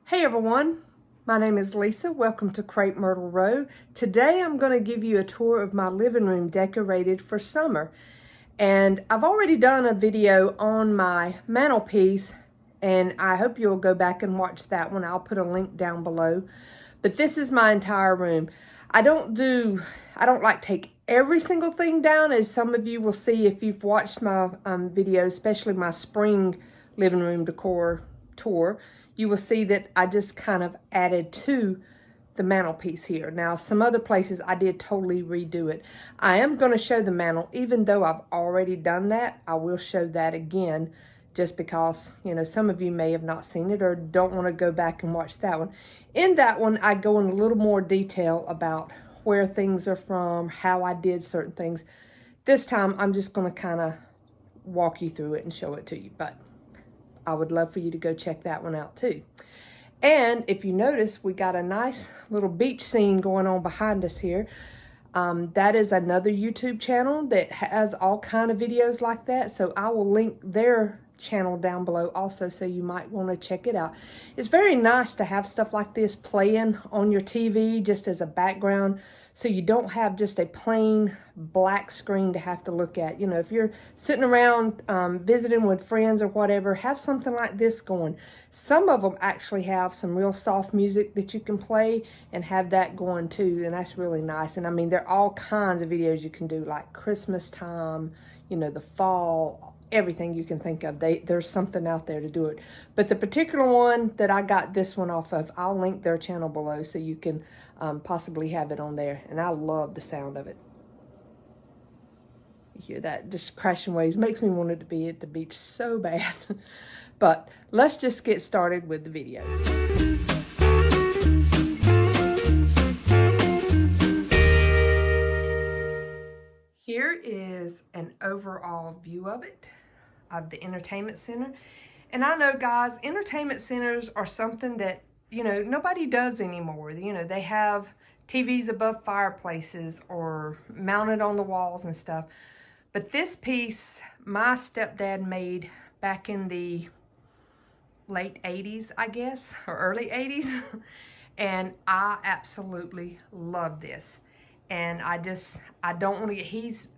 Hey everyone, my name is Lisa. Welcome to crepemyrtlerow. Today I'm going to give you a tour of my living room decorated for summer. And I've already done a video on my mantelpiece, and I hope you'll go back and watch that one. I'll put a link down below. But this is my entire room. I don't like take every single thing down, as some of you will see if you've watched my videos, especially my spring living room decor tour. You will see that I just kind of added to the mantelpiece here. Now, some other places I did totally redo it. I am going to show the mantle, even though I've already done that. I will show that again, just because, you know, some of you may have not seen it or don't want to go back and watch that one. In that one, I go in a little more detail about where things are from, how I did certain things. This time, I'm just going to kind of walk you through it and show it to you, but I would love for you to go check that one out too. And if you notice, we got a nice little beach scene going on behind us here. That is another YouTube channel that has all kind of videos like that. So I will link their channel down below also, so you might want to check it out. It's very nice to have stuff like this playing on your TV just as a background, so you don't have just a plain black screen to have to look at. You know, if you're sitting around visiting with friends or whatever, have something like this going. Some of them actually have some real soft music that you can play and have that going too, and that's really nice. And I mean, there are all kinds of videos you can do, like Christmas time, you know, the fall, everything you can think of. There's something out there to do it. But the particular one that I got this one off of, I'll link their channel below so you can possibly have it on there. And I love the sound of it. You hear that? Just crashing waves. Makes me want it to be at the beach so bad. But let's just get started with the video. Here is an overall view of it, of the entertainment center. And I know, guys, entertainment centers are something that, you know, nobody does anymore. You know, they have TVs above fireplaces or mounted on the walls and stuff. But this piece, my stepdad made back in the late 80s, I guess, or early 80s. And I absolutely love this. And I don't want to get, he's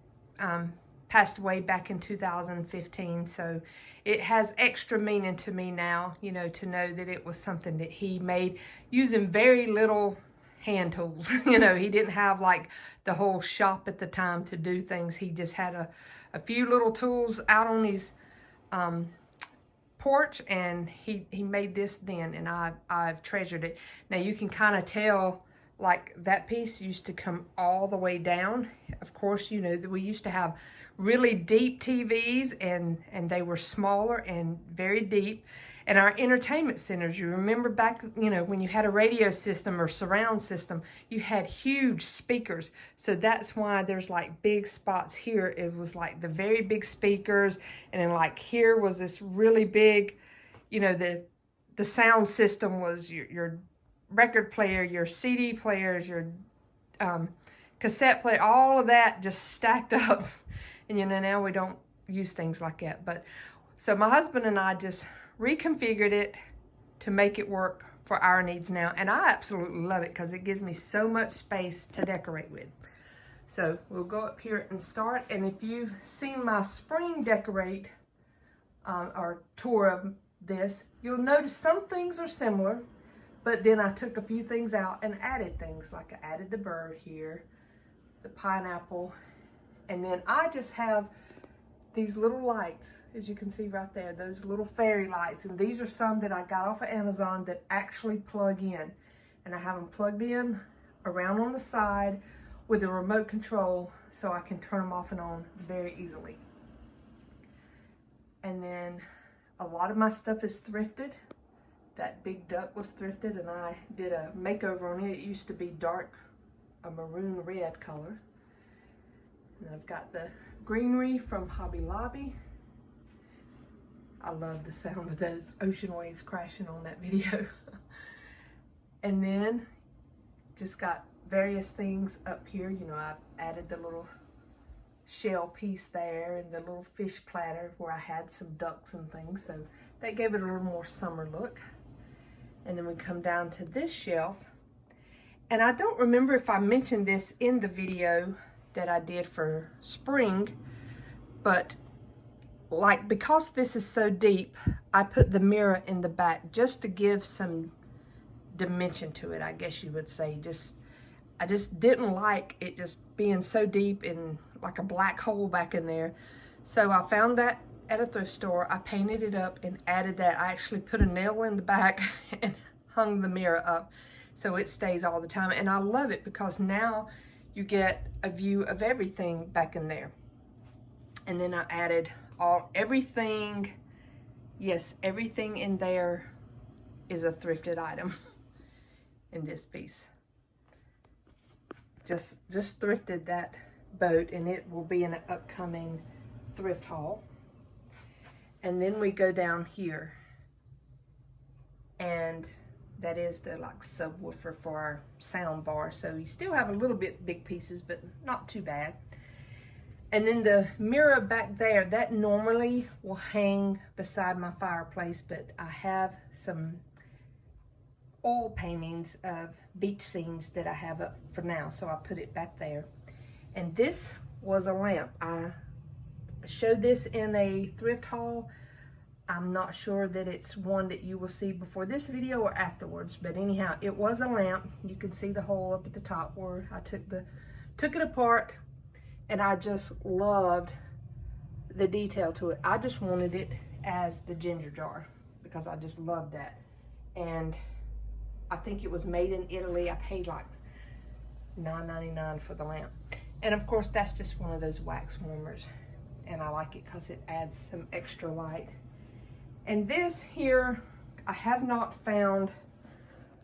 passed away back in 2015, so it has extra meaning to me now, you know, to know that it was something that he made using very little hand tools. You know, he didn't have like the whole shop at the time to do things. He just had a few little tools out on his porch, and he made this then, and I've treasured it. Now you can kind of tell, like, that piece used to come all the way down. Of course, you know, we used to have really deep TVs, and they were smaller and very deep. And our entertainment centers, you remember back, you know, when you had a radio system or surround system, you had huge speakers. So that's why there's like big spots here. It was like the very big speakers, and then like here was this really big, you know, the sound system was your record player, your CD players, your cassette player, all of that just stacked up. And you know, now we don't use things like that. But so my husband and I just reconfigured it to make it work for our needs now. And I absolutely love it because it gives me so much space to decorate with. So we'll go up here and start. And if you've seen my spring decorate or tour of this, you'll notice some things are similar. But then I took a few things out and added things, like I added the bird here, the pineapple, and then I just have these little lights, as you can see right there, those little fairy lights. And these are some that I got off of Amazon that actually plug in. And I have them plugged in around on the side with a remote control, so I can turn them off and on very easily. And then a lot of my stuff is thrifted. That big duck was thrifted, and I did a makeover on it. It used to be dark, a maroon red color. And I've got the greenery from Hobby Lobby. I love the sound of those ocean waves crashing on that video. And then just got various things up here. You know, I added the little shell piece there and the little fish platter where I had some ducks and things. So that gave it a little more summer look. And then we come down to this shelf. And I don't remember if I mentioned this in the video that I did for spring, but like, because this is so deep, I put the mirror in the back just to give some dimension to it, I guess you would say. I just didn't like it just being so deep and like a black hole back in there. So I found that at a thrift store. I painted it up and added that. I actually put a nail in the back and hung the mirror up so it stays all the time. And I love it because now you get a view of everything back in there. And then I added everything, yes, everything in there is a thrifted item in this piece. Just thrifted that boat, and it will be in an upcoming thrift haul. And then we go down here, and that is the like subwoofer for our sound bar. So you still have a little bit big pieces, but not too bad. And then the mirror back there, that normally will hang beside my fireplace, but I have some oil paintings of beach scenes that I have up for now, so I put it back there. And this was a lamp. I showed this in a thrift haul. I'm not sure that it's one that you will see before this video or afterwards, but anyhow, it was a lamp. You can see the hole up at the top where I took it apart, and I just loved the detail to it. I just wanted it as the ginger jar because I just loved that. And I think it was made in Italy. I paid like $9.99 for the lamp. And of course, that's just one of those wax warmers. And I like it because it adds some extra light. And this here, I have not found.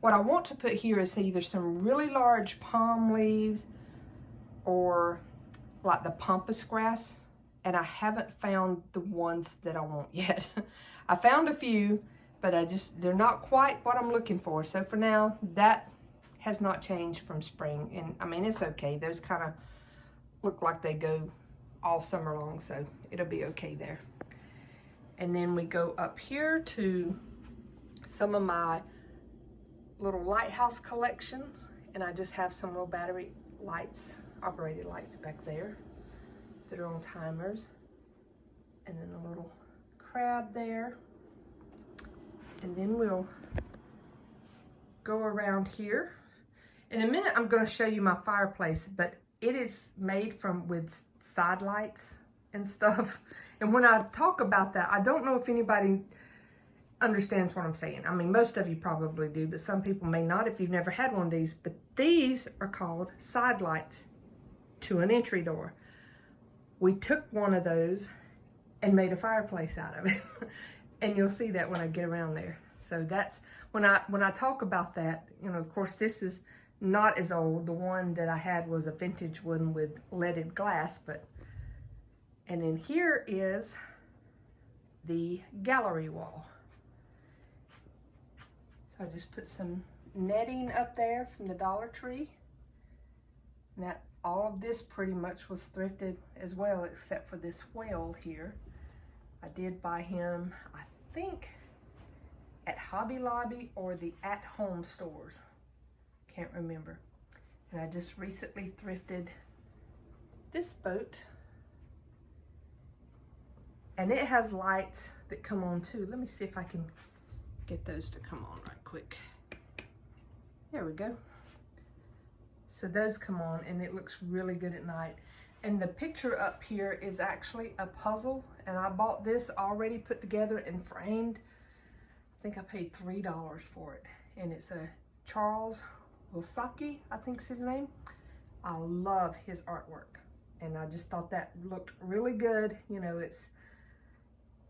What I want to put here is either some really large palm leaves or like the pampas grass. And I haven't found the ones that I want yet. I found a few, but they're not quite what I'm looking for. So for now, that has not changed from spring. And I mean, it's okay. Those kind of look like they go all summer long, so it'll be okay there. And then we go up here to some of my little lighthouse collections, and I just have some little battery lights, operated lights back there that are on timers. And then a little crab there. And then we'll go around here. In a minute, I'm going to show you my fireplace, but it is made with side lights and stuff. And when I talk about that, I don't know if anybody understands what I'm saying. I mean, most of you probably do, but some people may not if you've never had one of these. But these are called side lights to an entry door. We took one of those and made a fireplace out of it. And you'll see that when I get around there. So that's, when I talk about that, you know, of course, this is not as old. The one that I had was a vintage one with leaded glass, and then here is the gallery wall. So I just put some netting up there from the Dollar Tree. And that, all of this pretty much was thrifted as well, except for this whale here. I did buy him, I think, at Hobby Lobby or the At Home stores. Can't remember. And I just recently thrifted this boat. And it has lights that come on too. Let me see if I can get those to come on right quick. There we go. So those come on and it looks really good at night. And the picture up here is actually a puzzle, and I bought this already put together and framed. I think I paid $3 for it. And it's a Charles Wilsaki, I think's his name. I love his artwork. And I just thought that looked really good. You know, it's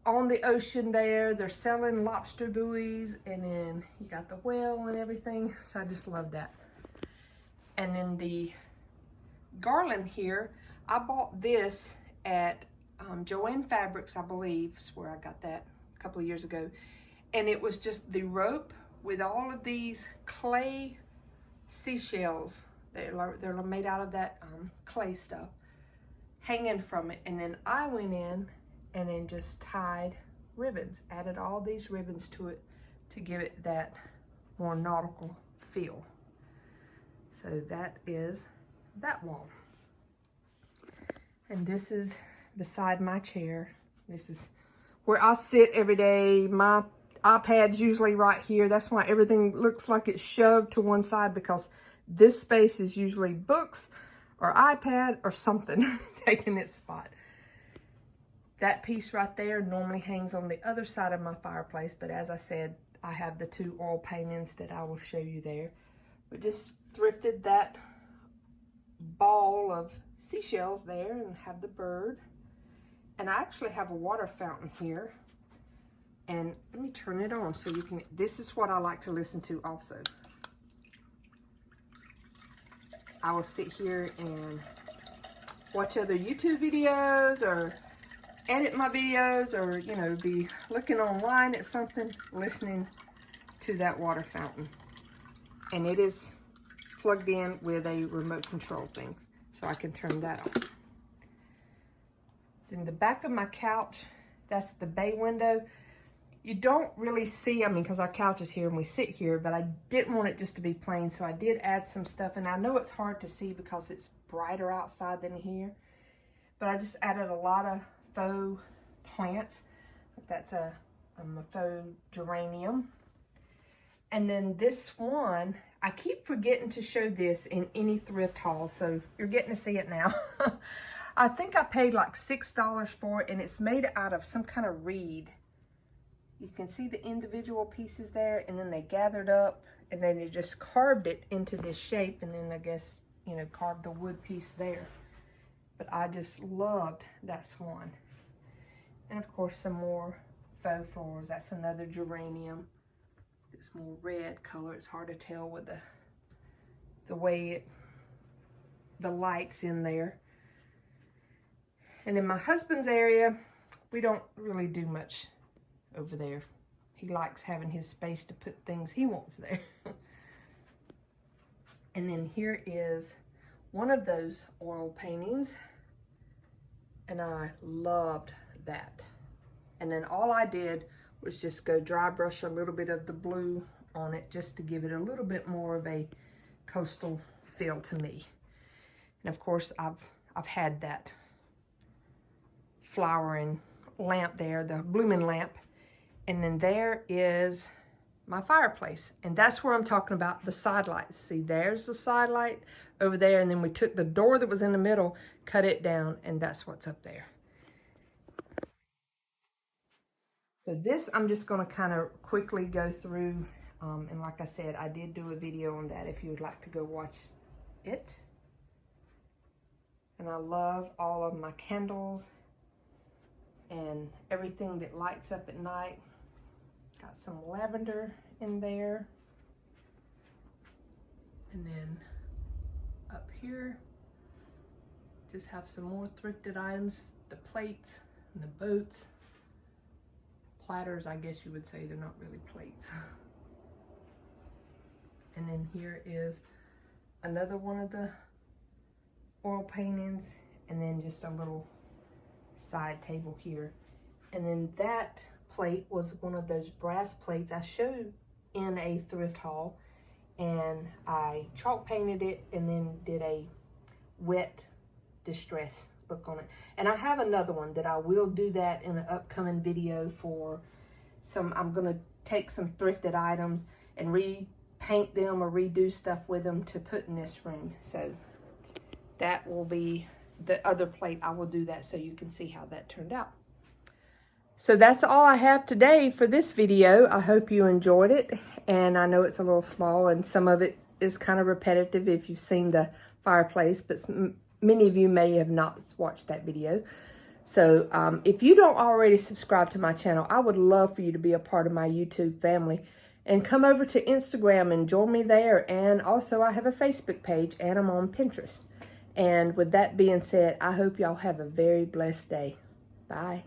on the ocean there. They're selling lobster buoys, and then you got the whale and everything. So I just love that. And then the garland here, I bought this at Joann Fabrics, I believe, is where I got that a couple of years ago. And it was just the rope with all of these clay seashells. They're made out of that clay stuff hanging from it. And then I went in and then just tied ribbons, added all these ribbons to it to give it that more nautical feel. So that is that wall. And this is beside my chair. This is where I sit every day. My iPad's usually right here. That's why everything looks like it's shoved to one side, because this space is usually books or iPad or something taking its spot. That piece right there normally hangs on the other side of my fireplace, but as I said, I have the 2 oil paintings that I will show you there. We just thrifted that ball of seashells there and have the bird. And I actually have a water fountain here. And let me turn it on so you can, this is what I like to listen to also. I will sit here and watch other YouTube videos or edit my videos, or, you know, be looking online at something, listening to that water fountain. And it is plugged in with a remote control thing, so I can turn that on. Then the back of my couch, that's the bay window. You don't really see, I mean, because our couch is here and we sit here, but I didn't want it just to be plain, so I did add some stuff. And I know it's hard to see because it's brighter outside than here, but I just added a lot of faux plants. That's a faux geranium. And then this one, I keep forgetting to show this in any thrift haul, so you're getting to see it now. I think I paid like $6 for it, and it's made out of some kind of reed. You can see the individual pieces there, and then they gathered up, and then they just carved it into this shape, and then I guess, you know, carved the wood piece there. But I just loved that swan. And of course, some more faux flowers. That's another geranium. It's more red color. It's hard to tell with the way the light's in there. And in my husband's area, we don't really do much over there. He likes having his space to put things he wants there. And then here is one of those oil paintings, and I loved that. And then all I did was just go dry brush a little bit of the blue on it, just to give it a little bit more of a coastal feel to me. And of course, I've had that flowering lamp there, the blooming lamp. And then there is my fireplace. And that's where I'm talking about the side lights. See, there's the side light over there. And then we took the door that was in the middle, cut it down, and that's what's up there. So this, I'm just gonna kind of quickly go through. And like I said, I did do a video on that if you would like to go watch it. And I love all of my candles and everything that lights up at night. Got some lavender in there. And then up here, just have some more thrifted items. The plates and the boats. Platters, I guess you would say, they're not really plates. And then here is another one of the oil paintings, and then just a little side table here. And then that plate was one of those brass plates I showed in a thrift haul, and I chalk painted it and then did a wet distress look on it. And I have another one that I will do that in an upcoming video for some. I'm gonna take some thrifted items and repaint them or redo stuff with them to put in this room. So that will be the other plate. I will do that so you can see how that turned out. So that's all I have today for this video. I hope you enjoyed it, and I know it's a little small and some of it is kind of repetitive if you've seen the fireplace, but many of you may have not watched that video. So if you don't already subscribe to my channel, I would love for you to be a part of my YouTube family and come over to Instagram and join me there. And also I have a Facebook page and I'm on Pinterest. And with that being said, I hope y'all have a very blessed day. Bye.